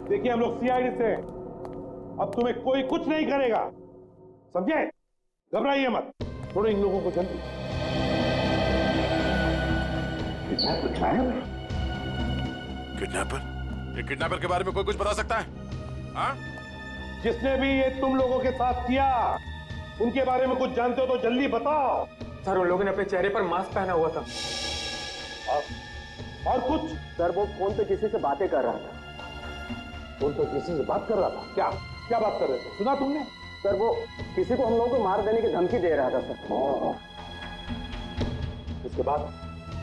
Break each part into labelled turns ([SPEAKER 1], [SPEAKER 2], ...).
[SPEAKER 1] देखिए हम लोग सीआईडी से हैं। अब तुम्हें कोई कुछ नहीं करेगा, समझे? घबराइए मत, छोड़ो इन लोगों को जल्दी।
[SPEAKER 2] किडनैपर? ये किडनैपर के बारे में कोई कुछ बता सकता है? हाँ?
[SPEAKER 1] जिसने भी ये तुम लोगों के साथ किया, उनके बारे में कुछ जानते हो तो जल्दी बताओ।
[SPEAKER 3] सर उन लोगों ने अपने चेहरे पर मास्क पहना हुआ था।
[SPEAKER 1] और कुछ?
[SPEAKER 3] सर वो फोन पे किसी से बातें कर रहा था।
[SPEAKER 1] फोन पर किसी से बात कर रहा था? क्या क्या बात कर रहे थे, सुना तुमने?
[SPEAKER 3] सर वो किसी को हम लोगों को मार देने की धमकी दे रहा था सर।
[SPEAKER 1] उसके बाद?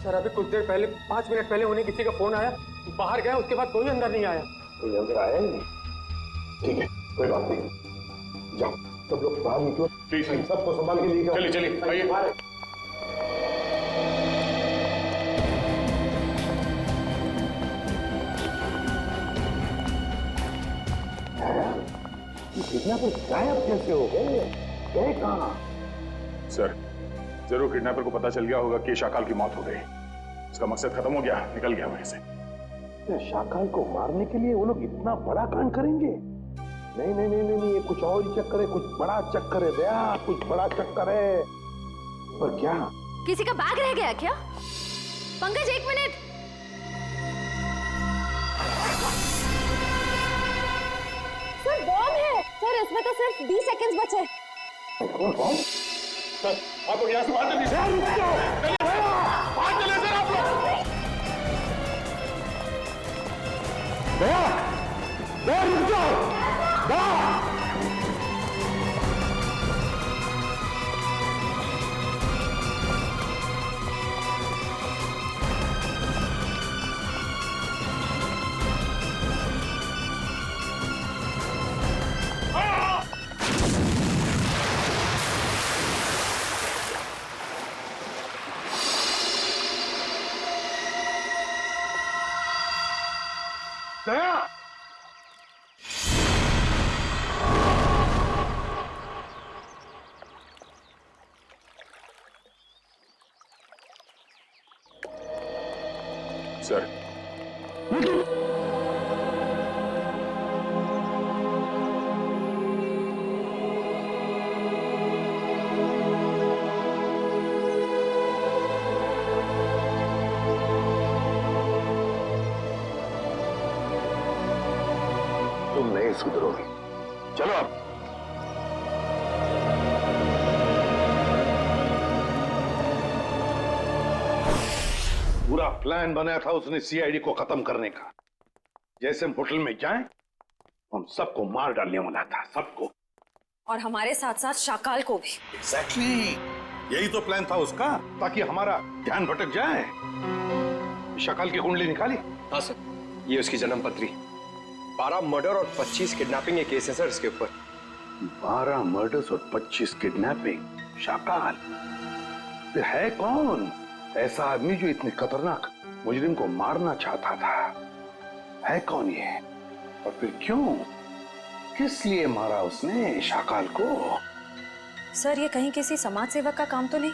[SPEAKER 3] सर अभी कुछ देर पहले, 5 मिनट पहले उन्हें किसी का फोन आया, बाहर गया, उसके बाद कोई अंदर नहीं आया।
[SPEAKER 1] कोई अंदर आया ही नहीं? ठीक है, कोई बात नहीं, जाओ सब लोग बाहर निकलो। ठीक है, सबको संभाल के लेकर
[SPEAKER 2] चलिए चलिए आइए।
[SPEAKER 1] किडनैपर गायब कैसे हो गए? गए कहाँ?
[SPEAKER 2] सर जरूर किडनैपर को पता चल गया होगा कि शाकाल की मौत हो गई। उसका मकसद खत्म हो गया, निकल गया वहीं से।
[SPEAKER 1] शाकाल को मारने के लिए वो लोग इतना बड़ा कांड करेंगे? नहीं नहीं नहीं नहीं, ये कुछ और ही चक्कर है, कुछ बड़ा चक्कर है दया, कुछ बड़ा चक्कर है। पर क्या?
[SPEAKER 4] किसी का बैग रह गया क्या? पंकज 1 मिनट। सर बॉम्ब है। सर इसमें तो सिर्फ 20 सेकंड्स बचे।
[SPEAKER 1] कौन बॉम्ब?
[SPEAKER 2] सर आप लोग यहाँ से बाहर चलिए।
[SPEAKER 1] रुक जाओ,
[SPEAKER 2] बाहर चलिए सर आप लोग।
[SPEAKER 1] दया, दया रुक जाओ, दया। दया!
[SPEAKER 2] सर
[SPEAKER 1] तुम नहीं सुधरोगे, चलो अब। पूरा प्लान बनाया था उसने सीआईडी को खत्म करने का। जैसे हम होटल में जाएं, हम सबको मार डालने वाला था, सबको।
[SPEAKER 4] और हमारे साथ साथ शाकाल को भी।
[SPEAKER 1] एग्जैक्टली, यही तो प्लान था उसका, ताकि हमारा ध्यान भटक जाए। शाकाल की कुंडली निकाली?
[SPEAKER 3] हाँ सर, ये उसकी जन्म पत्री। 12 मर्डर और 25 किडनैपिंग के केस हैं सर इसके ऊपर।
[SPEAKER 1] 12 मर्डर्स और 25 किडनैपिंग। शाकाल फिर है कौन ऐसा आदमी जो इतने खतरनाक मुजरिम को मारना चाहता था? है कौन ये, और फिर क्यों, किस लिए मारा उसने शाकाल को?
[SPEAKER 4] सर ये कहीं किसी समाज सेवक का काम तो नहीं,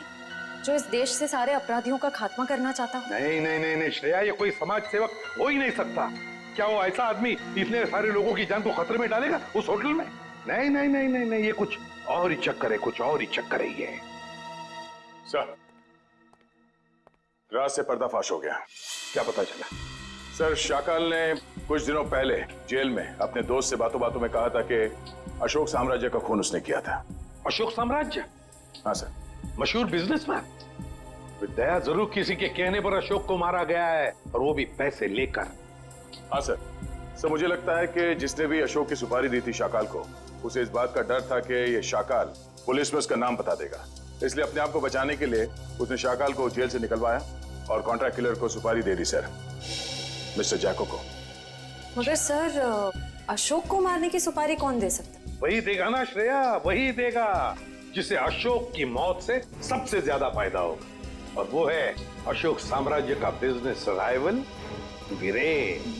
[SPEAKER 4] जो इस देश से सारे अपराधियों का खात्मा करना चाहता हो?
[SPEAKER 1] नहीं नहीं नहीं नहीं श्रेया, ये कोई समाज सेवक हो ही नहीं सकता। क्या वो ऐसा आदमी इतने सारे लोगों की जान को खतरे में डालेगा उस होटल में? नहीं नहीं नहीं नहीं नहीं, ये कुछ और ही चक्कर है, कुछ और ही चक्कर है ये।
[SPEAKER 2] सर रात से पर्दाफाश हो गया।
[SPEAKER 1] क्या पता चला?
[SPEAKER 2] सर शाकाल ने कुछ दिनों पहले जेल में अपने दोस्त से बातों बातों में कहा था कि अशोक साम्राज्य का खून उसने किया था।
[SPEAKER 1] अशोक साम्राज्य?
[SPEAKER 2] हाँ सर।
[SPEAKER 1] मशहूर बिजनेसमैन। दया जरूर किसी के कहने पर अशोक को मारा गया है, और वो भी पैसे लेकर।
[SPEAKER 2] हाँ सर। सर मुझे लगता है कि जिसने भी अशोक की सुपारी दी थी शाकाल को, उसे इस बात का डर था कि ये शाकाल पुलिस में उसका नाम बता देगा, इसलिए अपने आप को बचाने के लिए उसने शाकाल को जेल से निकलवाया और कॉन्ट्रैक्ट किलर को सुपारी दे दी सर, मिस्टर जैको को।
[SPEAKER 4] मगर सर अशोक को मारने की सुपारी कौन दे सकता?
[SPEAKER 1] वही देगा ना श्रेया, वही देगा जिसे अशोक की मौत से सबसे ज्यादा फायदा होगा, और वो है अशोक साम्राज्य का बिजनेस राइवल वीरेन।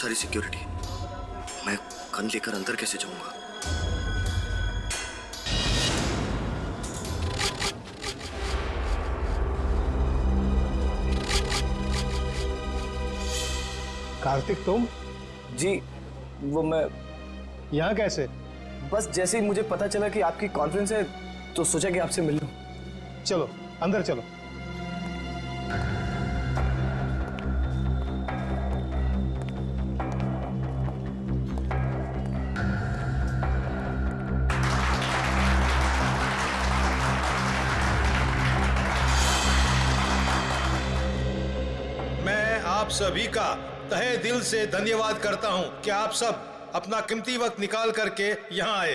[SPEAKER 5] सारी सिक्योरिटी, मैं गन लेकर अंदर कैसे जाऊंगा?
[SPEAKER 6] कार्तिक तुम?
[SPEAKER 7] जी, वो मैं
[SPEAKER 6] यहाँ कैसे?
[SPEAKER 7] बस जैसे ही मुझे पता चला कि आपकी कॉन्फ्रेंस है तो सोचा कि आपसे मिल लूं।
[SPEAKER 6] चलो अंदर चलो।
[SPEAKER 8] मैं आप सभी का तहे दिल से धन्यवाद करता हूं कि आप सब अपना कीमती वक्त निकाल करके यहां आए।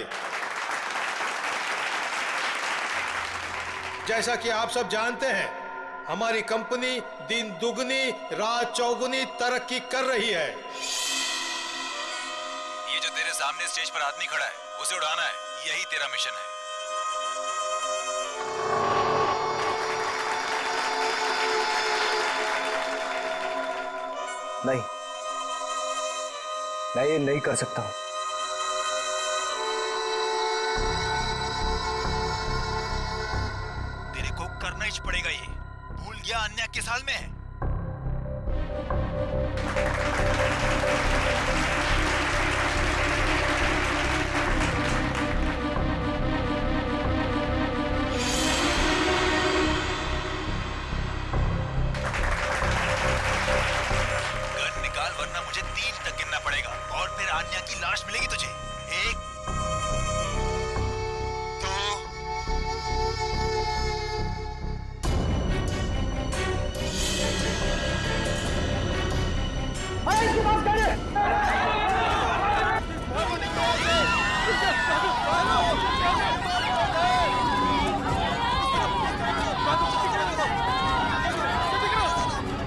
[SPEAKER 8] जैसा कि आप सब जानते हैं, हमारी कंपनी दिन दुगनी रात चौगुनी तरक्की कर रही है।
[SPEAKER 9] ये जो तेरे सामने स्टेज पर आदमी खड़ा है, उसे उड़ाना है, यही तेरा मिशन है।
[SPEAKER 7] नहीं, मैं ये नहीं कर सकता हूं।
[SPEAKER 9] तेरे को करना ही पड़ेगा। ये भूल गया अन्य के साल में है। गन निकाल वरना मुझे 3 तक गिनना पड़ेगा और फिर आन्या की लाश मिलेगी तुझे। 1 2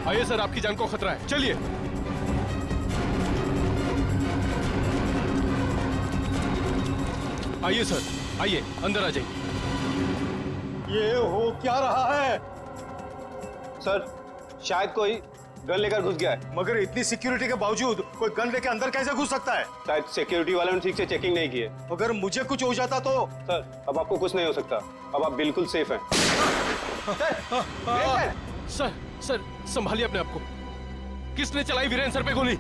[SPEAKER 3] आइए सर, आपकी जान को खतरा है, चलिए। आइए सर, आइए अंदर आ जाइए।
[SPEAKER 8] ये हो क्या रहा है?
[SPEAKER 10] सर, शायद कोई गन लेकर घुस गया है।
[SPEAKER 8] मगर इतनी सिक्योरिटी के बावजूद कोई गन लेकर अंदर कैसे घुस सकता है?
[SPEAKER 10] शायद सिक्योरिटी वालों ने ठीक से चेकिंग नहीं की है।
[SPEAKER 8] अगर मुझे कुछ हो जाता तो?
[SPEAKER 10] सर, अब आपको कुछ नहीं हो सकता, अब आप बिल्कुल सेफ हैं।
[SPEAKER 3] सर संभालिए अपने आप को। किसने चलाई वीरेन सर पे गोली?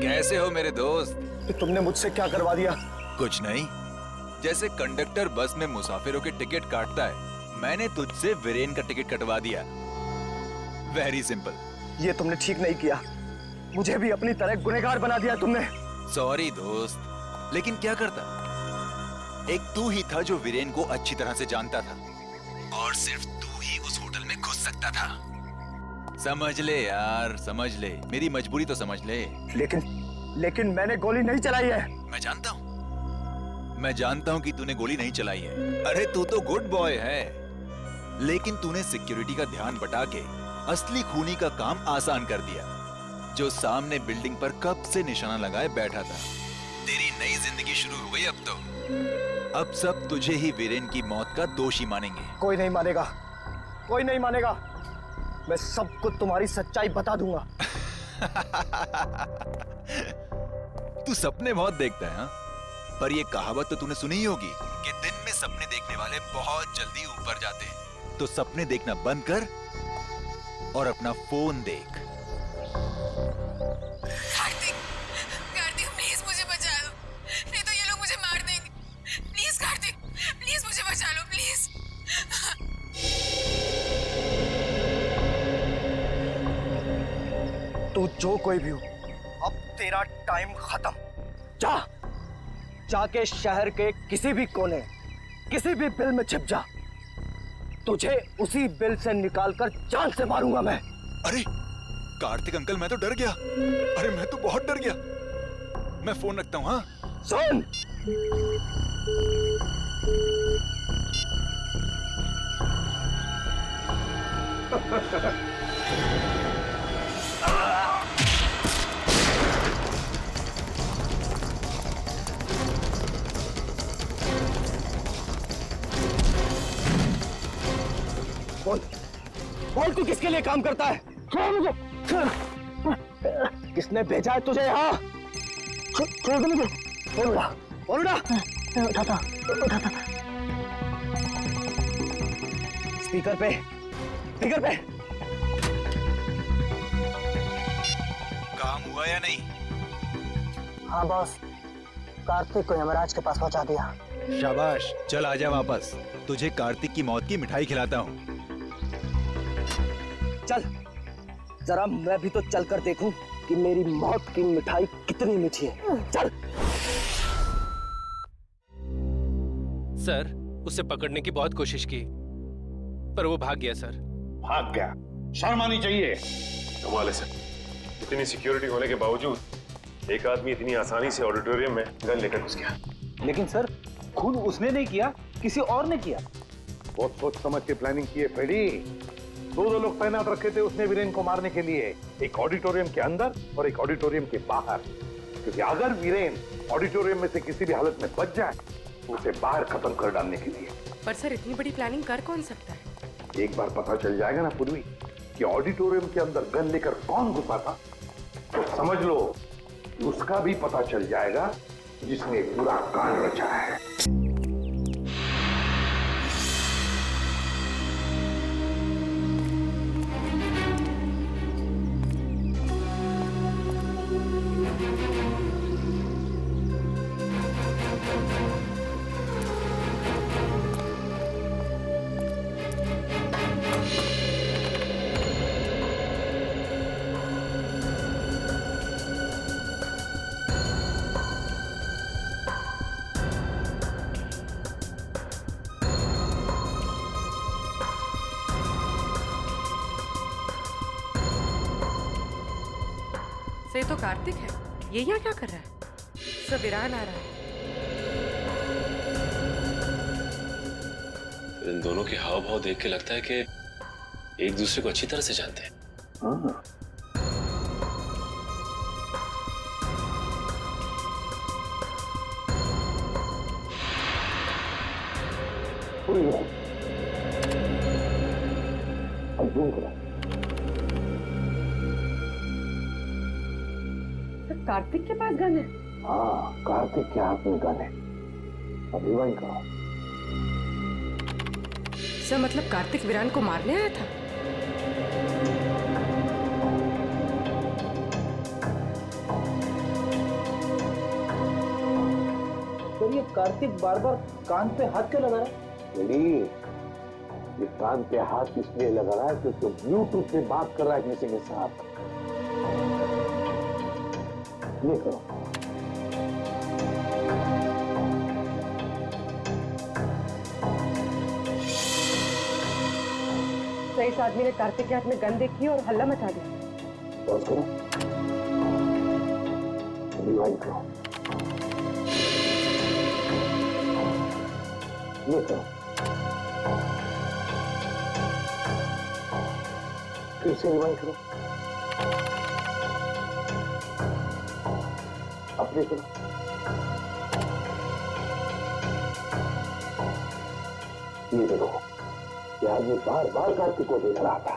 [SPEAKER 9] कैसे हो मेरे दोस्त?
[SPEAKER 7] तुमने मुझसे क्या करवा दिया?
[SPEAKER 9] कुछ नहीं, जैसे कंडक्टर बस में मुसाफिरों के टिकट काटता है, मैंने तुझसे वीरेन का टिकट कटवा दिया। Very simple.
[SPEAKER 7] ये तुमने ठीक नहीं किया, मुझे भी अपनी तरह गुनहगार बना दिया तुमने।
[SPEAKER 9] सॉरी दोस्त, लेकिन क्या करता? एक तू ही था जो वीरेन को अच्छी तरह से जानता था और सिर्फ तू ही उस होटल में घुस सकता था। समझ ले यार, समझ ले, मेरी मजबूरी तो समझ ले।
[SPEAKER 7] लेकिन मैंने गोली नहीं चलाई है।
[SPEAKER 9] मैं जानता हूं कि तूने गोली नहीं चलाई है। अरे तू तो गुड बॉय है, लेकिन तूने सिक्योरिटी का ध्यान बटा के असली खूनी का काम आसान कर दिया, जो सामने बिल्डिंग पर कब से निशाना लगाए बैठा था। तेरी नई जिंदगी शुरू हो गई अब तो। अब सब तुझे ही वीरेन की मौत का दोषी मानेंगे।
[SPEAKER 7] कोई नहीं मानेगा, कोई नहीं मानेगा। मैं सबको तुम्हारी सच्चाई बता दूंगा।
[SPEAKER 9] तू सपने बहुत देखता है, हाँ? पर ये कहावत तो तूने सुनी ही होगी कि दिन में सपने देखने वाले बहुत जल्दी ऊपर जाते हैं। तो सपने देखना बंद कर और अपना फोन देख।
[SPEAKER 11] कार्तिक, कार्तिक प्लीज मुझे बचा लो, नहीं तो ये लोग मुझे मार देंगे। प्लीज कार्तिक, प्लीज मुझे बचा लो, प्लीज।
[SPEAKER 7] तू जो कोई भी हो, अब तेरा टाइम खत्म। जाके शहर के किसी भी कोने, किसी भी बिल में छिप जा। तुझे उसी बिल से निकालकर जान से मारूंगा मैं।
[SPEAKER 9] अरे कार्तिक अंकल, मैं तो डर गया। अरे मैं तो बहुत डर गया। मैं फोन रखता हूँ। हाँ
[SPEAKER 7] सुन, बोल बोल, तू किसके लिए काम करता है? छोड़ मुझे। किसने भेजा है तुझे यहाँ? छोड़ दे मुझे। बोल उड़ा, बोल उड़ा। उठाता। स्पीकर पे, स्पीकर पे।
[SPEAKER 9] काम हुआ या नहीं?
[SPEAKER 7] हाँ बॉस, कार्तिक को यमराज के पास पहुंचा दिया।
[SPEAKER 9] शाबाश, चल आजा वापस। तुझे कार्तिक की मौत की मिठाई खिलाता हूँ।
[SPEAKER 7] चल, जरा मैं भी तो चल कर देखूं कि मेरी मौत की मिठाई कितनी मीठी है। चल।
[SPEAKER 12] सर, उसे पकड़ने की बहुत कोशिश की, पर वो भाग गया सर।
[SPEAKER 1] भाग गया? शर्म आनी चाहिए।
[SPEAKER 2] कमाल है सर, इतनी सिक्योरिटी होने के बावजूद एक आदमी इतनी आसानी से ऑडिटोरियम में गन लेकर घुस गया।
[SPEAKER 10] लेकिन सर, खून उसने नहीं किया, किसी और ने किया।
[SPEAKER 1] बहुत सोच समझ के प्लानिंग की है फेडी। दो लोग तैनात रखे थे उसने वीरेन को मारने के लिए, एक ऑडिटोरियम के अंदर और एक ऑडिटोरियम के बाहर। क्योंकि अगर वीरेन ऑडिटोरियम में से किसी भी हालत में बच जाए तो उसे बाहर खत्म कर डालने के लिए।
[SPEAKER 11] पर सर, इतनी बड़ी प्लानिंग कर कौन सकता है?
[SPEAKER 1] एक बार पता चल जाएगा ना पूर्वी कि ऑडिटोरियम के अंदर गन लेकर कौन घुसा था, तो समझ लो कि उसका भी पता चल जाएगा जिसने पूरा कांड रचा है।
[SPEAKER 11] ये तो कार्तिक है, ये यहाँ क्या कर रहा है? सब वीरान आ रहा है।
[SPEAKER 13] इन दोनों के हाव भाव देख के लगता है कि एक दूसरे को अच्छी तरह से जानते हैं।
[SPEAKER 1] हाँ।
[SPEAKER 11] कार्तिक के पास गन है?
[SPEAKER 1] हाँ, कार्तिक के हाथ में गन है। अभी वही करो।
[SPEAKER 11] सर, मतलब कार्तिक वीरान को मारने आया था?
[SPEAKER 10] सर, ये कार्तिक बार बार कान पे हाथ क्यों लगा रहा है?
[SPEAKER 1] ये कान पे हाथ इसलिए लगा रहा है क्योंकि ब्लूटूथ से बात कर रहा है किसी के साथ। ये करो।
[SPEAKER 11] तो इस आदमी ने कार्तिक के हाथ में गन देखी और हल्ला मचा दिया।
[SPEAKER 1] पॉज करो। रिवाइंड करो। ये करो। फिर से रिवाइंड करो। अपने करो। ये देखो, ये आदमी बार बार कार्तिक को देख रहा था।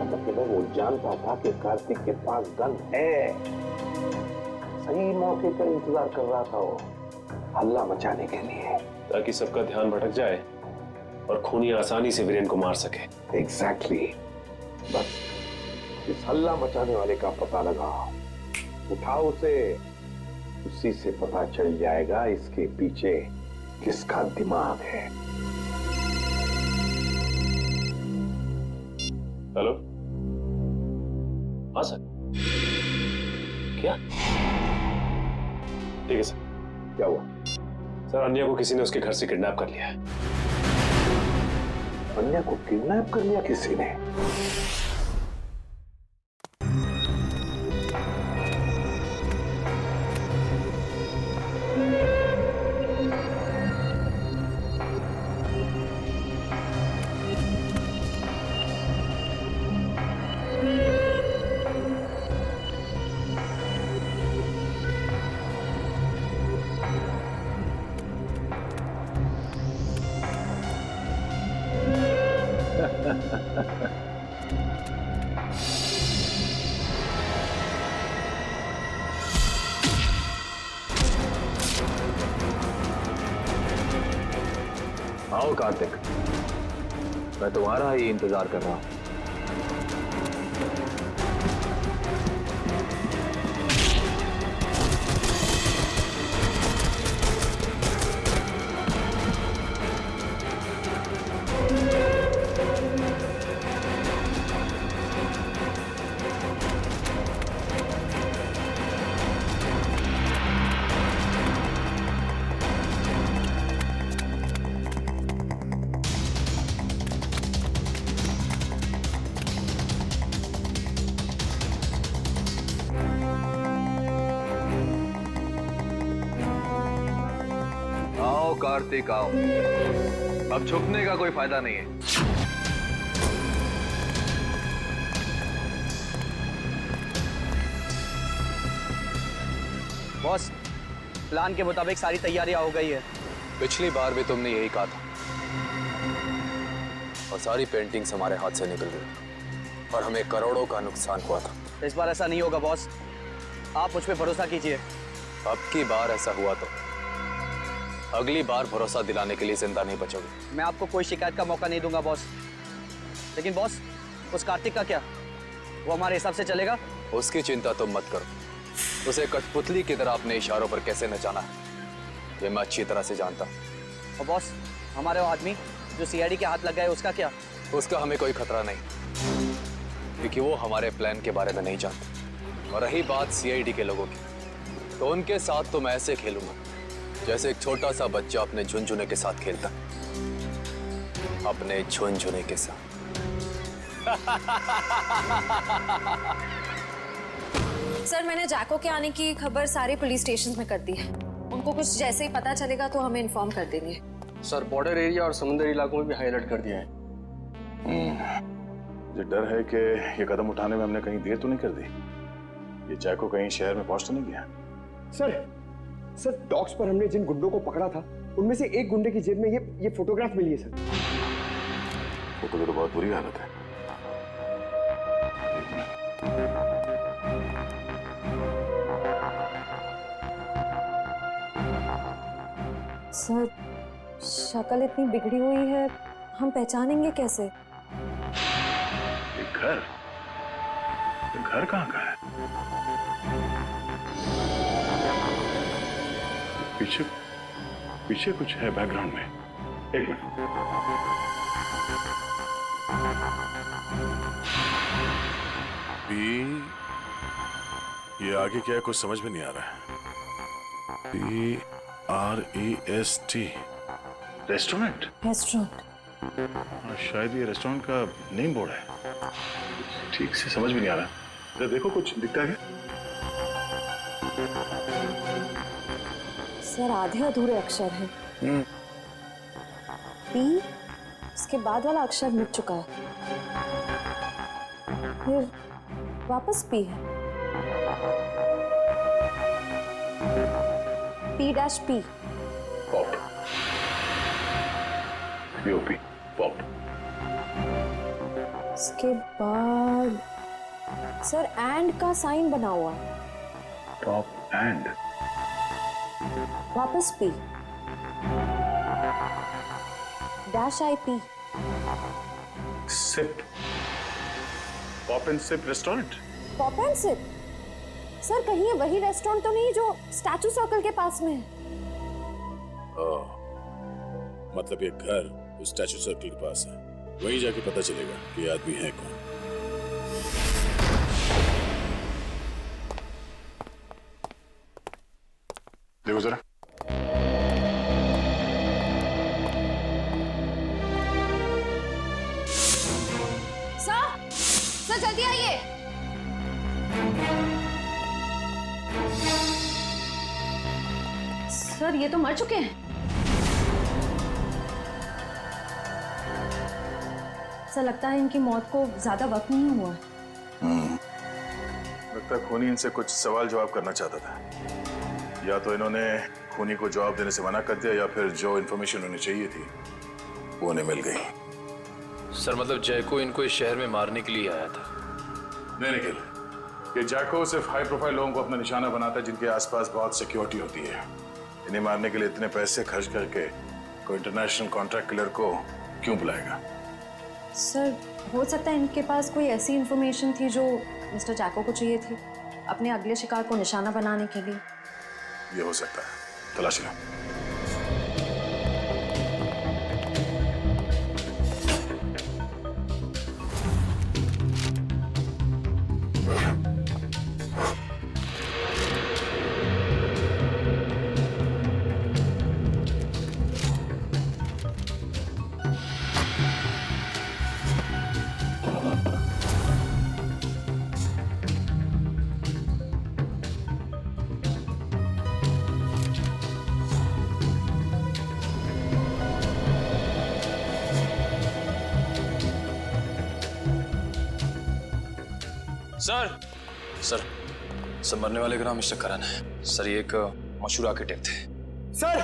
[SPEAKER 1] मतलब वो जानता था कि कार्तिक के पास गन है। सही मौके पर इंतजार कर रहा था वो, हल्ला मचाने के लिए,
[SPEAKER 13] ताकि सबका ध्यान भटक जाए और खूनी आसानी से वीरेन को मार सके।
[SPEAKER 1] एग्जैक्टली। बस इस हल्ला मचाने वाले का पता लगाओ, उठाओ उसे, उसी से पता चल जाएगा इसके पीछे किसका दिमाग है।
[SPEAKER 13] हेलो, हाँ सर। क्या? ठीक है सर।
[SPEAKER 1] क्या हुआ?
[SPEAKER 13] सर, अन्या को किसी ने उसके घर से किडनैप कर लिया है।
[SPEAKER 1] अन्या को किडनैप कर लिया किसी ने?
[SPEAKER 14] आओ कार्तिक, मैं तुम्हारा ही इंतजार कर रहा हूं। कार्तिक आओ, अब छुपने का कोई फायदा नहीं है।
[SPEAKER 7] बॉस, प्लान के मुताबिक सारी तैयारियां हो गई है।
[SPEAKER 14] पिछली बार भी तुमने यही कहा था और सारी पेंटिंग्स हमारे हाथ से निकल गई और हमें करोड़ों का नुकसान हुआ था।
[SPEAKER 7] इस बार ऐसा नहीं होगा बॉस, आप मुझ पे भरोसा कीजिए।
[SPEAKER 14] अब की बार ऐसा हुआ तो अगली बार भरोसा दिलाने के लिए जिंदा नहीं बचोगे।
[SPEAKER 7] मैं आपको कोई शिकायत का मौका नहीं दूंगा बॉस। लेकिन बॉस, उस कार्तिक का क्या? वो हमारे हिसाब से चलेगा?
[SPEAKER 14] उसकी चिंता तुम मत करो। उसे कठपुतली की तरह अपने इशारों पर कैसे नचाना है ये मैं अच्छी तरह से जानता हूँ।
[SPEAKER 7] और बॉस, हमारे वो आदमी जो सीआईडी के हाथ लग गए, उसका क्या?
[SPEAKER 14] उसका हमें कोई खतरा नहीं, क्योंकि वो हमारे प्लान के बारे में नहीं जानते। और रही बात सीआईडी के लोगों की, तो उनके साथ तो मैं ऐसे खेलूंगा जैसे एक छोटा सा बच्चा अपने झुनझुने के साथ खेलता, अपने झुनझुने के साथ।
[SPEAKER 4] सर, मैंने जैको के आने की खबर सारे पुलिस स्टेशन में कर दी है। उनको कुछ जैसे ही पता चलेगा तो हमें इन्फॉर्म कर देंगे।
[SPEAKER 3] सर, बॉर्डर एरिया और समुद्री इलाकों में भी हाई अलर्ट कर दिया है।
[SPEAKER 2] मुझे डर है कि ये कदम उठाने में हमने कहीं देर तो नहीं कर दी। ये जैको कहीं शहर में पहुंच तो नहीं गया?
[SPEAKER 3] सर, डॉक्स पर हमने जिन गुंडों को पकड़ा था, उनमें से एक गुंडे की जेब में ये फोटोग्राफ मिली है सर।
[SPEAKER 2] फोटो की तो बहुत बुरी हालत है।
[SPEAKER 4] सर, शक्ल इतनी बिगड़ी हुई है, हम पहचानेंगे कैसे?
[SPEAKER 2] एक घर? घर कहाँ का है? पीछे पीछे कुछ है बैकग्राउंड में। एक मिनट। ये आगे क्या है कुछ समझ में नहीं आ रहा है। PREST restaurant. शायद ये रेस्टोरेंट का नेम बोर्ड है। ठीक से समझ में नहीं आ रहा। जरा देखो कुछ दिखता है क्या?
[SPEAKER 4] सर, आधे अधूरे अक्षर हैं। पी, उसके बाद वाला अक्षर मिट चुका है, फिर वापस पी है। P-P।
[SPEAKER 2] पॉप। POP। पॉप।
[SPEAKER 4] उसके बाद सर एंड का साइन बना हुआ है।
[SPEAKER 2] Pop and.
[SPEAKER 4] वापस P. -IP।
[SPEAKER 2] Sip. Pop and sip restaurant.
[SPEAKER 4] Pop and sip? Sir, कहीं ये वही रेस्टोरेंट तो नहीं जो स्टैचू सर्कल के पास में है?
[SPEAKER 2] मतलब ये घर उस स्टैचू सर्कल के पास है। वहीं जाके पता चलेगा कि ये आदमी है कौन। देखो जरा।
[SPEAKER 4] सर, जल्दी आइए। सर, ये तो मर चुके हैं। सर, लगता है इनकी मौत को ज्यादा वक्त नहीं हुआ है।
[SPEAKER 2] लगता है खूनी इनसे कुछ सवाल जवाब करना चाहता था। या तो इन्होंने खूनी को जवाब देने से मना कर दिया या फिर जो इन्फॉर्मेशन उन्हें चाहिए थी वो उन्हें मिल गई।
[SPEAKER 13] सर मतलब जय को इनको इस शहर में मारने के लिए आया था।
[SPEAKER 2] नहीं निखिल, ये जैको सिर्फ हाई प्रोफाइल लोगों को अपना निशाना बनाता है जिनके आसपास बहुत सिक्योरिटी होती है। इन्हें मारने के लिए इतने पैसे खर्च करके कोई इंटरनेशनल कॉन्ट्रैक्ट किलर को क्यों बुलाएगा?
[SPEAKER 4] सर हो सकता है इनके पास कोई ऐसी इंफॉर्मेशन थी जो मिस्टर जैको को चाहिए थी अपने अगले शिकार को निशाना बनाने के लिए।
[SPEAKER 2] ये हो सकता है, तलाश लो।
[SPEAKER 13] सर सर सर मरने वाले का नाम मिस्टर करण है। सर ये एक मशहूर आर्किटेक्ट थे।
[SPEAKER 3] सर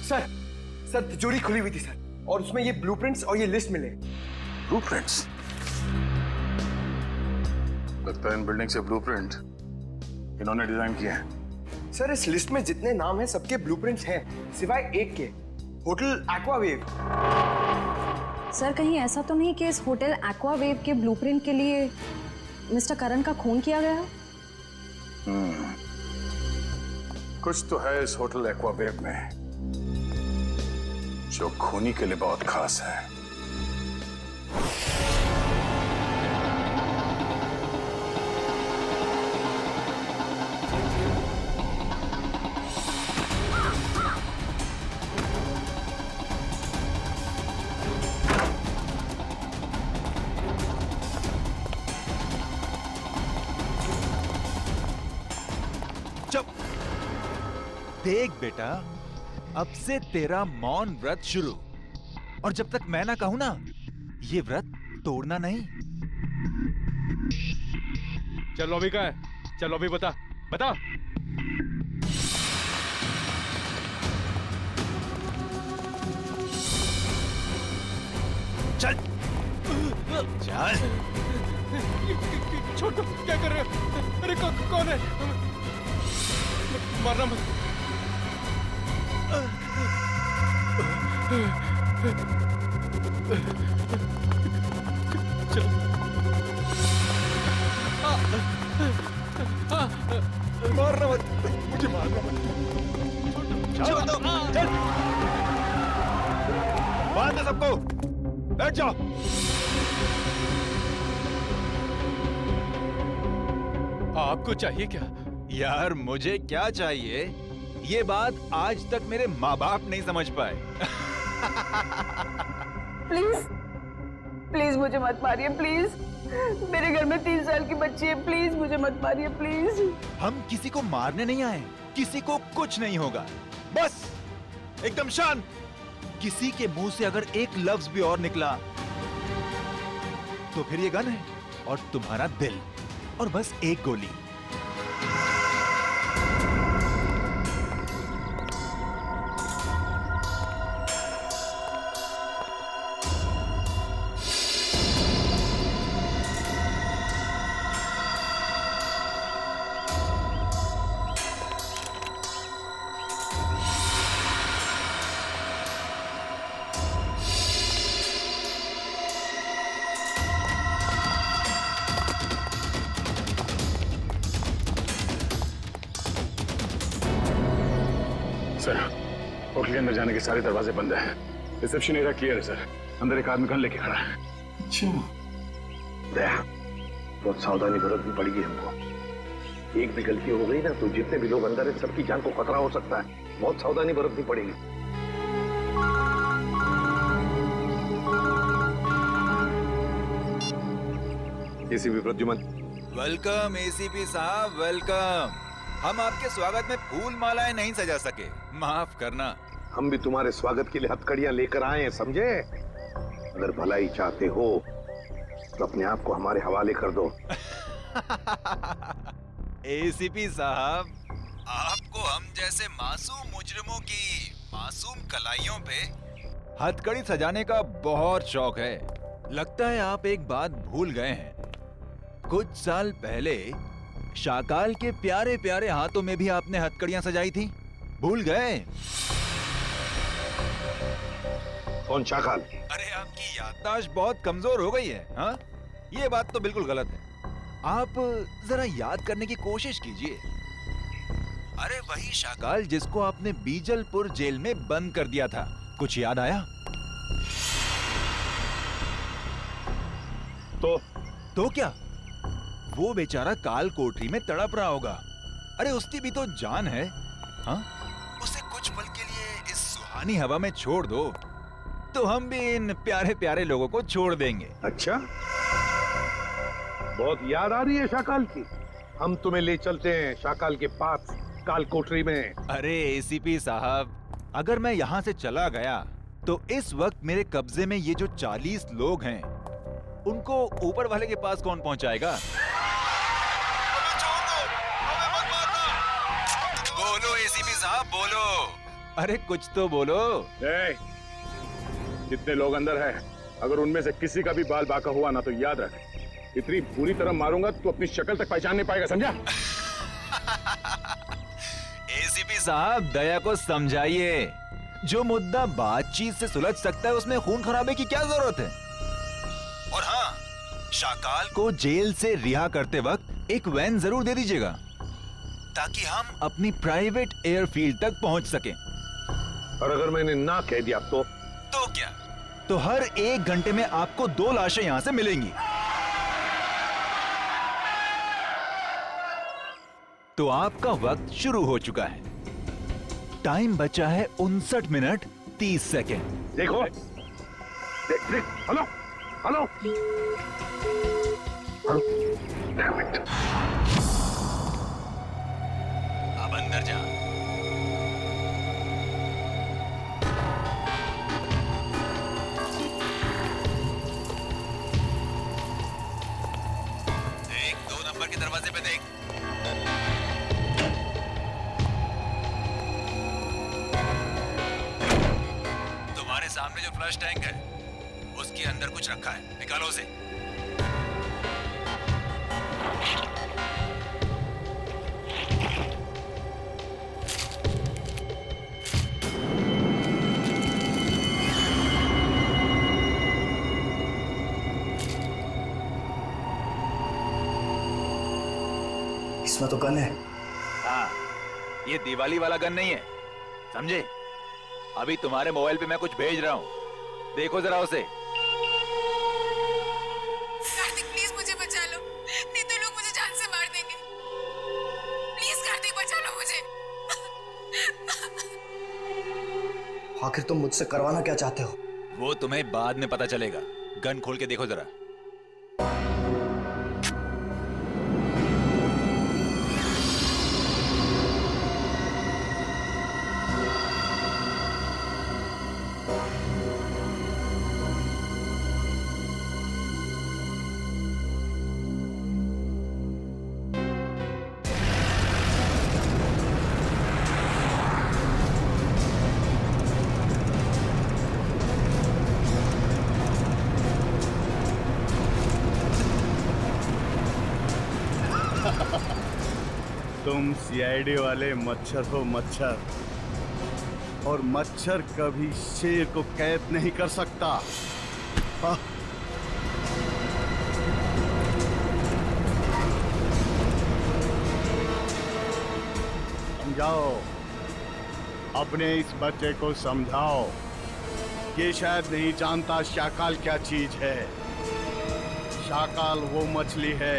[SPEAKER 3] सर सर तिजोरी खुली हुई थी सर, और उसमें ये ब्लूप्रिंट्स और ये लिस्ट मिले।
[SPEAKER 2] ब्लूप्रिंट्स? लगता है इन बिल्डिंग से ब्लूप्रिंट इन्होंने डिजाइन किए हैं।
[SPEAKER 3] सर इस लिस्ट में जितने नाम हैं सबके ब्लूप्रिंट्स हैं सिवाय एक के, होटल एक्वावेव।
[SPEAKER 4] सर कहीं ऐसा तो नहीं कि इस होटल एक्वावेव के ब्लूप्रिंट के लिए मिस्टर करण का खून किया गया?
[SPEAKER 2] कुछ तो है इस होटल एक्वावेव में जो खूनी के लिए बहुत खास है।
[SPEAKER 9] देख बेटा, अब से तेरा मौन व्रत शुरू, और जब तक मैं ना कहूं ना, ये व्रत तोड़ना नहीं।
[SPEAKER 12] चलो अभी कहाँ है? चलो अभी बता बता।
[SPEAKER 9] चल चल।
[SPEAKER 12] छोड़ दो, क्या कर रहे हो? अरे कौन है? मारना मत। चलो।
[SPEAKER 9] मारना मत, मुझे मारना मत। छोड़ दो, चल। बांध दो सबको, बैठ जाओ।
[SPEAKER 12] आपको चाहिए क्या?
[SPEAKER 9] यार मुझे क्या चाहिए, ये बात आज तक मेरे माँ बाप नहीं समझ पाए।
[SPEAKER 11] प्लीज प्लीज मुझे मत मारिए, प्लीज। मेरे घर में 3 साल की बच्ची है, प्लीज मुझे मत मारिए, प्लीज।
[SPEAKER 9] हम किसी को मारने नहीं आए, किसी को कुछ नहीं होगा, बस एकदम शांत। किसी के मुंह से अगर एक लफ्ज भी और निकला तो फिर ये गन है और तुम्हारा दिल, और बस एक गोली।
[SPEAKER 2] सर, होटल के अंदर जाने के सारे दरवाजे बंद हैं। रिसेप्शन एरिया क्लियर है सर। अंदर एक आदमी गन लेके खड़ा है।
[SPEAKER 1] अच्छा, बहुत सावधानी बरतनी पड़ेगी हमको। एक भी गलती हो गई ना तो जितने भी लोग अंदर हैं सबकी जान को खतरा हो सकता है। बहुत सावधानी बरतनी पड़ेगी।
[SPEAKER 2] एसीपी प्रद्युमन।
[SPEAKER 9] वेलकम एसीपी साहब, वेलकम। हम आपके स्वागत में फूल मालाएं नहीं सजा सके, माफ करना।
[SPEAKER 1] हम भी तुम्हारे स्वागत के लिए हथकड़ियां लेकर आए हैं, समझे? अगर भलाई चाहते हो तो अपने आप को हमारे हवाले कर दो।
[SPEAKER 9] एसीपी साहब, आपको हम जैसे मासूम मुजरिमों की मासूम कलाइयों पे हथकड़ी सजाने का बहुत शौक है। लगता है आप एक बात भूल गए हैं। कुछ साल पहले शाकाल के प्यारे प्यारे हाथों में भी आपने हथकड़ियां सजाई थी। भूल गए?
[SPEAKER 1] कौन शाकाल?
[SPEAKER 9] अरे आपकी याददाश्त बहुत कमजोर हो गई है। हाँ, ये बात तो बिल्कुल गलत है। आप जरा याद करने की कोशिश कीजिए। अरे वही शाकाल जिसको आपने बीजलपुर जेल में बंद कर दिया था। कुछ याद आया? तो क्या? वो बेचारा काल कोठरी में तड़प रहा होगा। अरे उसकी भी तो जान है। हाँ, उसे कुछ पल के लिए इस सुहानी हवा में छोड़ दो तो हम भी इन प्यारे प्यारे लोगों को छोड़ देंगे।
[SPEAKER 1] अच्छा, बहुत याद आ रही है शाकाल की। हम तुम्हें ले चलते हैं शाकाल के पास काल कोठरी में।
[SPEAKER 9] अरे एसीपी साहब, अगर मैं यहाँ से चला गया तो इस वक्त मेरे कब्जे में ये जो 40 लोग हैं उनको ऊपर वाले के पास कौन पहुंचाएगा? बोलो एसीपी साहब, बोलो। अरे कुछ तो बोलो।
[SPEAKER 2] जितने लोग अंदर हैं, अगर उनमें से किसी का भी बाल बांका हुआ ना तो याद रख, इतनी बुरी तरह मारूंगा तो अपनी शक्ल तक पहचान नहीं पाएगा, समझा?
[SPEAKER 9] एसीपी साहब, दया को समझाइए। जो मुद्दा बातचीत से सुलझ सकता है उसमें खून खराबे की क्या जरूरत है? और हाँ, शाकाल को जेल से रिहा करते वक्त एक वैन जरूर दे दीजिएगा ताकि हम अपनी प्राइवेट एयरफील्ड तक पहुंच सकें।
[SPEAKER 1] और अगर मैंने ना कह दिया तो
[SPEAKER 9] क्या? तो हर 1 घंटे में आपको 2 लाशें यहां से मिलेंगी। तो आपका वक्त शुरू हो चुका है। टाइम बचा है 59 मिनट 30 सेकेंड।
[SPEAKER 1] देखो, देख, हेलो हेलो हेलो।
[SPEAKER 9] अब अंदर जा। देख, 2 नंबर के दरवाजे पे देख। तुम्हारे सामने जो फ्लश टैंक है उसके अंदर कुछ रखा है, निकालो उसे।
[SPEAKER 5] इसमें तो गन है।
[SPEAKER 9] हाँ, ये दिवाली वाला गन नहीं है, समझे? अभी तुम्हारे मोबाइल पे मैं कुछ भेज रहा हूँ, देखो जरा उसे।
[SPEAKER 11] कार्तिक, प्लीज मुझे बचा लो, नहीं तो लोग मुझे जान से मार देंगे। प्लीज कार्तिक, बचा लो मुझे।
[SPEAKER 5] आखिर तुम मुझसे करवाना क्या चाहते हो?
[SPEAKER 9] वो तुम्हें बाद में पता चलेगा। गन खोल के देखो जरा।
[SPEAKER 6] तुम सीआईडी वाले मच्छर हो मच्छर, और मच्छर कभी शेर को कैद नहीं कर सकता। समझाओ, अपने इस बच्चे को समझाओ। ये शायद नहीं जानता शाकाल क्या चीज है। शाकाल वो मछली है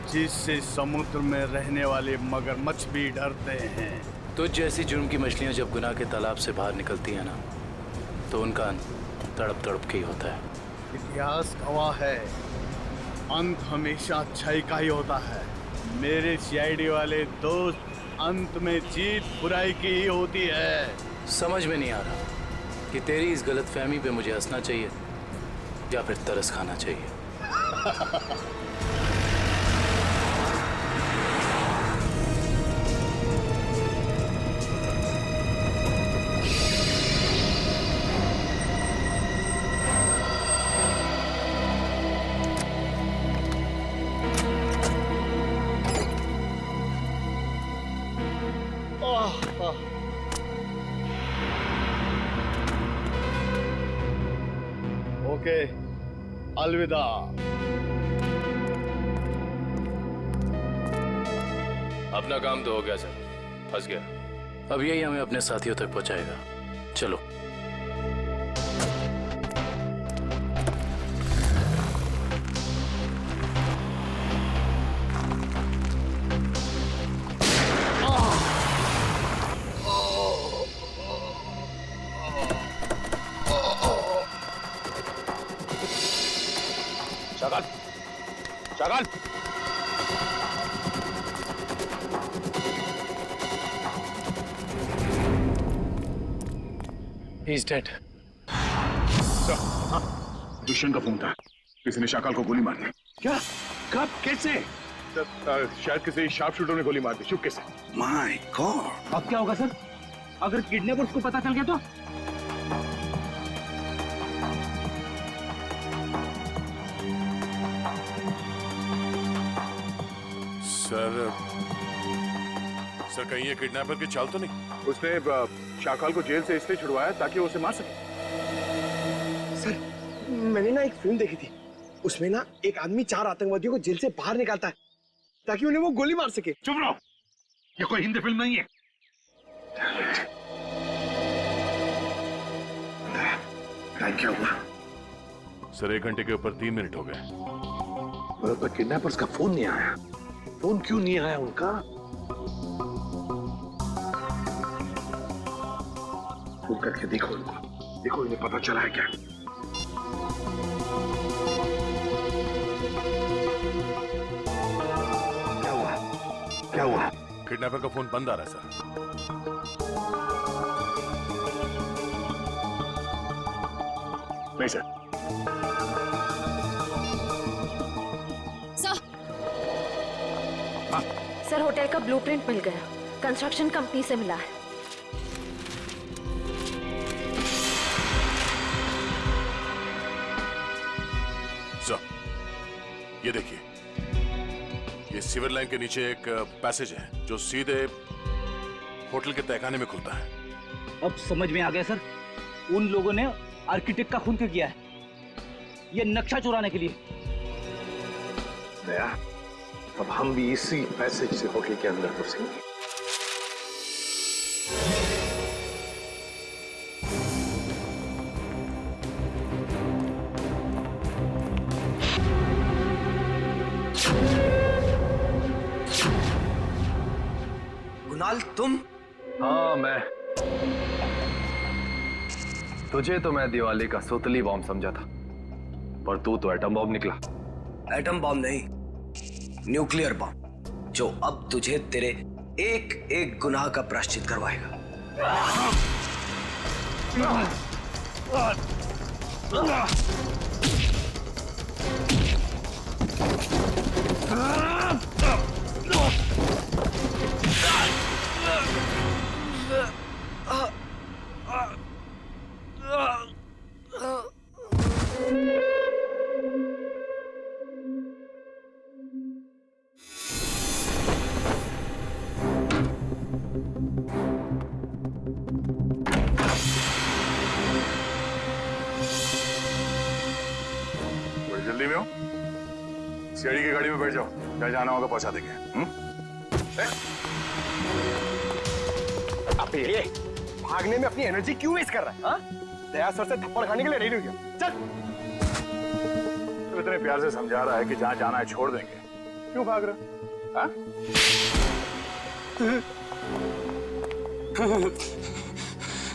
[SPEAKER 6] जिससे समुद्र में रहने वाले मगरमच्छ भी डरते हैं।
[SPEAKER 13] तो जैसी जुर्म की मछलियां जब गुनाह के तालाब से बाहर निकलती हैं ना, तो उनका अंत तड़प तड़प के ही होता है।
[SPEAKER 6] इतिहास गवाह है, अंत हमेशा अच्छाई का ही होता है। मेरे सीआईडी वाले दोस्त, अंत में जीत बुराई की ही होती है।
[SPEAKER 13] समझ में नहीं आ रहा कि तेरी इस गलतफहमी पे मुझे हंसना चाहिए या फिर तरस खाना चाहिए।
[SPEAKER 6] ओके, अलविदा।
[SPEAKER 12] अपना काम तो हो गया सर, फंस गया।
[SPEAKER 13] अब यही हमें अपने साथियों तक पहुंचाएगा। चलो।
[SPEAKER 2] शाकाल, शाकाल।
[SPEAKER 13] He's dead.
[SPEAKER 2] दुष्यंत का फोन था, किसी ने शाकाल को गोली मार दी।
[SPEAKER 1] क्या? कब? कैसे?
[SPEAKER 2] शायद किसी शार्प शूटर ने गोली मार दी, चुपके से।
[SPEAKER 1] My God!
[SPEAKER 7] अब क्या होगा सर? अगर किडनैपर्स को पता चल गया तो?
[SPEAKER 2] सर कहीं ये किडनैपर की चाल तो नहीं? उसने शाकाल को जेल से इसलिए छुड़वाया ताकि वो उसे मार सके।
[SPEAKER 3] सर, मैंने ना एक फिल्म देखी थी, उसमें ना एक आदमी 4 आतंकवादियों को जेल से बाहर निकालता है ताकि उन्हें वो गोली मार सके।
[SPEAKER 1] चुप रहो, ये कोई हिंदी फिल्म नहीं है। क्या हुआ?
[SPEAKER 2] सर 1 घंटे के ऊपर 3 मिनट हो गए।
[SPEAKER 1] तो किडनैपर्स का फोन नहीं आया। फोन क्यों नहीं आया उनका? फोन करके देखो इनको, देखो इन्हें पता चला है क्या? क्या हुआ? क्या हुआ?
[SPEAKER 2] किडनैपर का फोन बंद आ रहा है सर। नहीं सर।
[SPEAKER 4] सर, होटल का ब्लूप्रिंट मिल गया, कंस्ट्रक्शन कंपनी से मिला है।
[SPEAKER 2] सर, ये देखिए, ये सीवर लाइन के नीचे एक पैसेज है जो सीधे होटल के तहखाने में खुलता है।
[SPEAKER 7] अब समझ में आ गया सर, उन लोगों ने आर्किटेक्ट का खून क्यों किया है? ये नक्शा चुराने के लिए।
[SPEAKER 1] दया, अब हम भी इसी पैसेज से होटल के अंदर घुसेंगे।
[SPEAKER 5] कुणाल, तुम?
[SPEAKER 14] हाँ, मैं। तुझे तो मैं दिवाली का सुतली बॉम्ब समझा था, पर तू तो एटम बॉम्ब निकला।
[SPEAKER 5] एटम बॉम्ब नहीं, न्यूक्लियर बॉम्ब, जो अब तुझे तेरे एक एक गुनाह का प्रायश्चित करवाएगा।
[SPEAKER 2] जल्दी में हो, सीआईडी की गाड़ी में बैठ जाओ, जहाँ जाना होगा पहुंचा देंगे।
[SPEAKER 3] अबे ये भागने में अपनी एनर्जी क्यों वेस्ट कर रहा है? हाँ? दया सर से थप्पड़ खाने के लिए रेडी हो गया। चल।
[SPEAKER 2] तो इतने प्यार से समझा रहा है कि जहाँ जाना है छोड़ देंगे, क्यों भाग रहा? हाँ?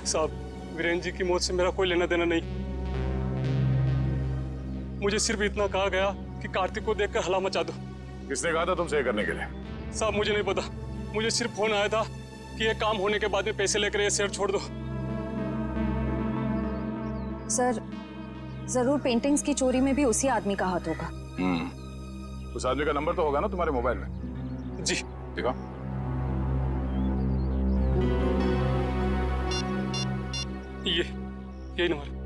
[SPEAKER 15] साहब, वीरेंद्र जी की मौत से मेरा कोई लेना देना नहीं। मुझे सिर्फ इतना कहा गया कि कार्तिक को देखकर हला मचा दो।
[SPEAKER 2] किसने कहा था तुमसे ये करने के लिए?
[SPEAKER 15] साहब, मुझे नहीं पता, मुझे सिर्फ फोन आया था कि ये काम होने के बाद में पैसे लेकर ये शहर छोड़ दो।
[SPEAKER 4] सर, जरूर पेंटिंग्स की चोरी में भी उसी आदमी का हाथ होगा।
[SPEAKER 2] उस आदमी का नंबर तो होगा ना तुम्हारे मोबाइल में?
[SPEAKER 15] जी।
[SPEAKER 2] देखो,
[SPEAKER 15] यही नंबर।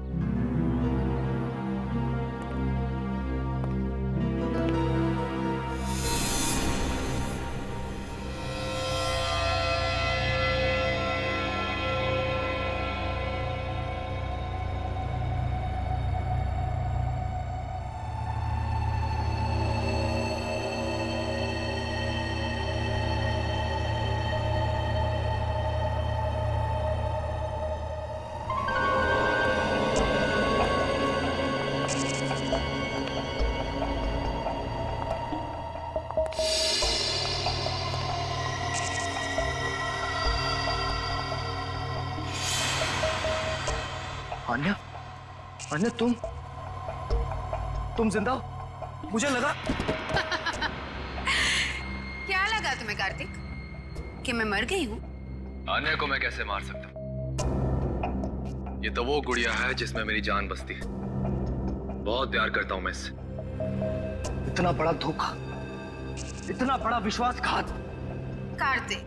[SPEAKER 7] अन्या, अन्या तुम जिंदा हो? मुझे लगा।
[SPEAKER 11] क्या लगा तुम्हें कार्तिक कि मैं मर गई हूँ?
[SPEAKER 14] अन्या को मैं कैसे मार सकता हूँ? ये तो वो गुड़िया है जिसमें मेरी जान बसती है। बहुत प्यार करता हूँ मैं इससे।
[SPEAKER 7] इतना बड़ा धोखा, इतना बड़ा विश्वासघात।
[SPEAKER 11] कार्तिक,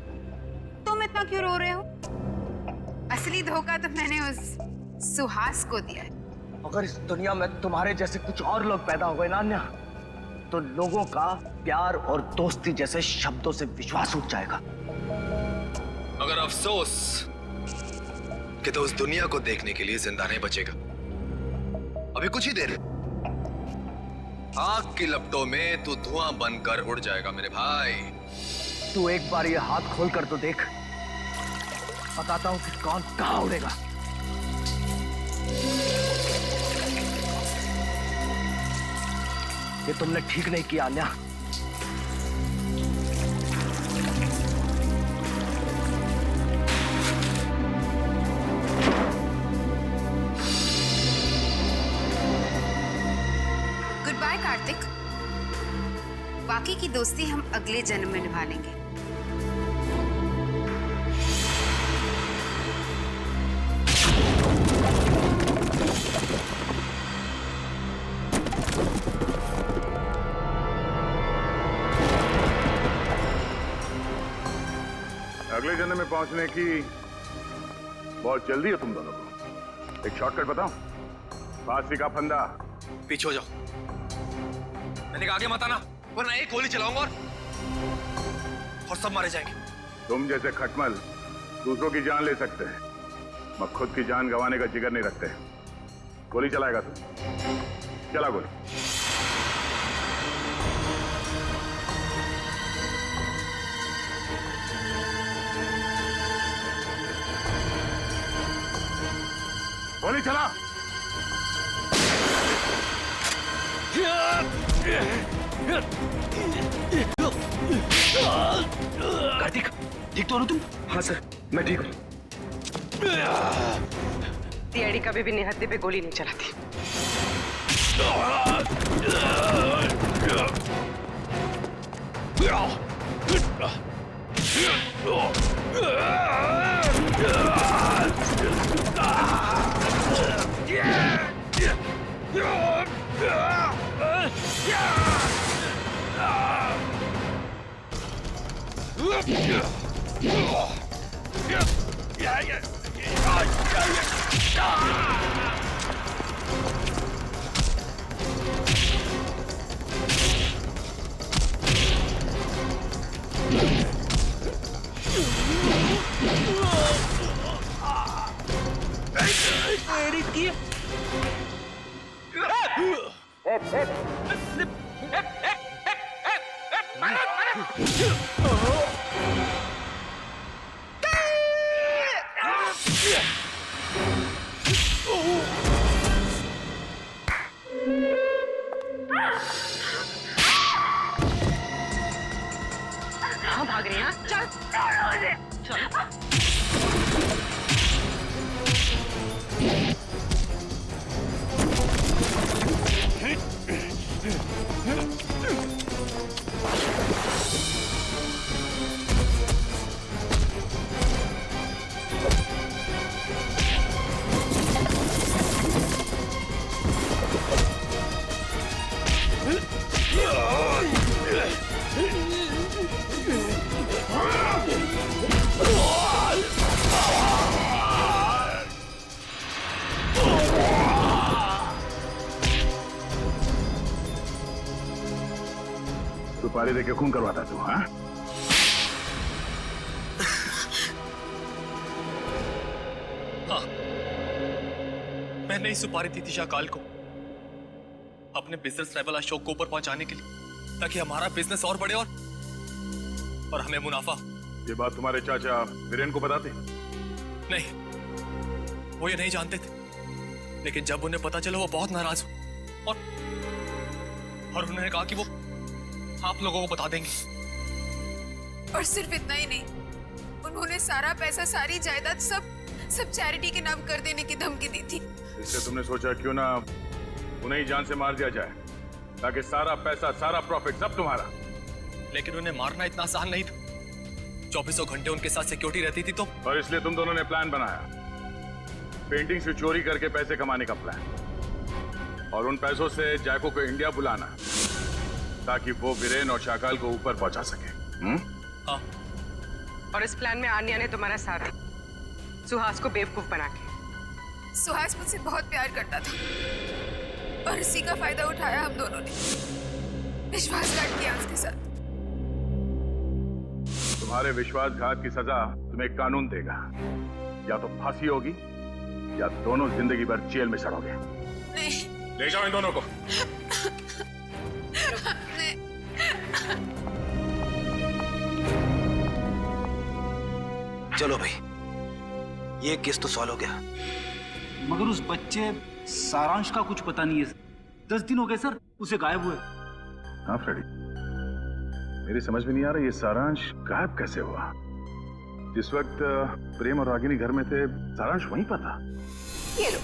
[SPEAKER 11] तुम इतना क्यों रो रहे हो? असली धोखा तो मैंने उस सुहास को दिया है।
[SPEAKER 7] अगर इस दुनिया में तुम्हारे जैसे कुछ और लोग पैदा हो गए ना अन्या, तो लोगों का प्यार और दोस्ती जैसे शब्दों से विश्वास उठ जाएगा।
[SPEAKER 14] मगर अफसोस कि तो उस दुनिया को देखने के लिए जिंदा नहीं बचेगा। अभी कुछ ही देर, आग की लपटों में तू धुआं बनकर उड़ जाएगा मेरे भाई।
[SPEAKER 7] तू एक बार ये हाथ खोल कर तो देख, बताता हूं कि कौन कहां उड़ेगा। ये तुमने ठीक नहीं किया अन्या।
[SPEAKER 11] Good bye Kartik. बाकी की दोस्ती हम अगले जन्म में निभा लेंगे।
[SPEAKER 2] अगले जन्म में पहुंचने की बहुत जल्दी है तुम दोनों को। एक शॉर्टकट बताऊं? फांसी का फंदा।
[SPEAKER 14] पीछे हो जाओ। मैंने कहा आगे मत आना, वरना एक गोली चलाऊंगा और सब मारे जाएंगे।
[SPEAKER 2] तुम जैसे खटमल दूसरों की जान ले सकते हैं, मगर खुद की जान गंवाने का जिगर नहीं रखते। गोली चलाएगा तू? चला गोली। गोली चला।
[SPEAKER 3] कार्तिक, ठीक तो हो ना तुम? हाँ सर, मैं ठीक हूँ।
[SPEAKER 16] सीआईडी कभी भी निहत्थे पे गोली नहीं चलाती।
[SPEAKER 11] कहाँ भाग रही हैं? चल
[SPEAKER 2] सुपारी देके खून करवाता तू? हाँ,
[SPEAKER 14] हाँ, मैंने ही सुपारी दी थी शाकाल को अपने बिजनेस लेवल अशोक को ऊपर पहुंचाने के लिए, ताकि हमारा बिजनेस और बढ़े और हमें मुनाफा।
[SPEAKER 2] ये बात तुम्हारे चाचा वीरेन को बताते?
[SPEAKER 14] नहीं, वो ये नहीं जानते थे, लेकिन जब उन्हें पता चला वो बहुत नाराज हो और उन्होंने कहा कि वो आप लोगों को बता देंगे।
[SPEAKER 11] और सिर्फ इतना ही नहीं, उन्होंने सारा पैसा, सारी जायदाद सब चैरिटी के नाम कर देने की धमकी दी थी।
[SPEAKER 2] इसलिए तुमने सोचा क्यों ना उन्हें ही जान से मार दिया जाए, ताकि सारा पैसा, सारा प्रॉफिट सब तुम्हारा।
[SPEAKER 14] लेकिन उन्हें मारना इतना आसान नहीं था। 24 घंटे उनके साथ सिक्योरिटी रहती थी तो।
[SPEAKER 2] और इसलिए तुम दोनों ने प्लान बनाया, पेंटिंग से चोरी करके पैसे कमाने का प्लान, और उन पैसों से जैको को इंडिया बुलाना ताकि वो वीरेन और शाकाल को ऊपर पहुंचा सके।
[SPEAKER 14] हाँ।
[SPEAKER 16] और इस प्लान में आन्या ने तुम्हारा साथ दिया, सुहास को बेवकूफ बना के।
[SPEAKER 11] सुहास मुझसे बहुत प्यार करता था और इसी का फायदा उठाया हम दोनों ने, विश्वासघात किया उसके साथ।
[SPEAKER 2] तुम्हारे विश्वासघात की सजा तुम्हें कानून देगा, या तो फांसी होगी या दोनों जिंदगी भर जेल में सड़ोगे।
[SPEAKER 11] नहीं।
[SPEAKER 2] ले जाओ इन दोनों को।
[SPEAKER 5] चलो भाई, ये केस तो सॉल्व हो गया।
[SPEAKER 17] मगर उस बच्चे सारांश का कुछ पता नहीं है। 10 दिन हो गए सर उसे गायब हुए।
[SPEAKER 2] हाँ फ्रेडी, मेरी समझ में नहीं आ रहा ये सारांश गायब कैसे हुआ। जिस वक्त प्रेम और रागिनी घर में थे, सारांश वहीं पर था।
[SPEAKER 4] ये लो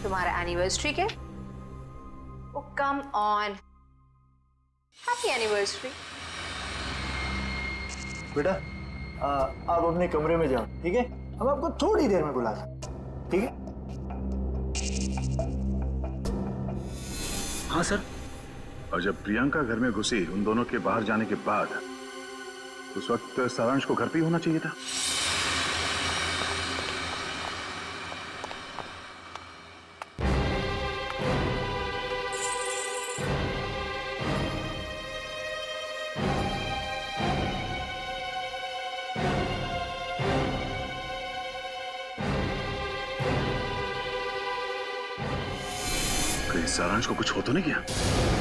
[SPEAKER 4] तुम्हारा एनिवर्सरी के। ओ कम ऑन, हैप्पी एनिवर्सरी।
[SPEAKER 18] बेटा आप अपने कमरे में जाओ, ठीक है? हम आपको थोड़ी देर में बुला सकते, ठीक है?
[SPEAKER 17] हाँ सर।
[SPEAKER 2] और जब प्रियंका घर में घुसी उन दोनों के बाहर जाने के बाद, उस वक्त सारांश को घर पे ही होना चाहिए था। कहीं सारांश को कुछ हो तो नहीं किया?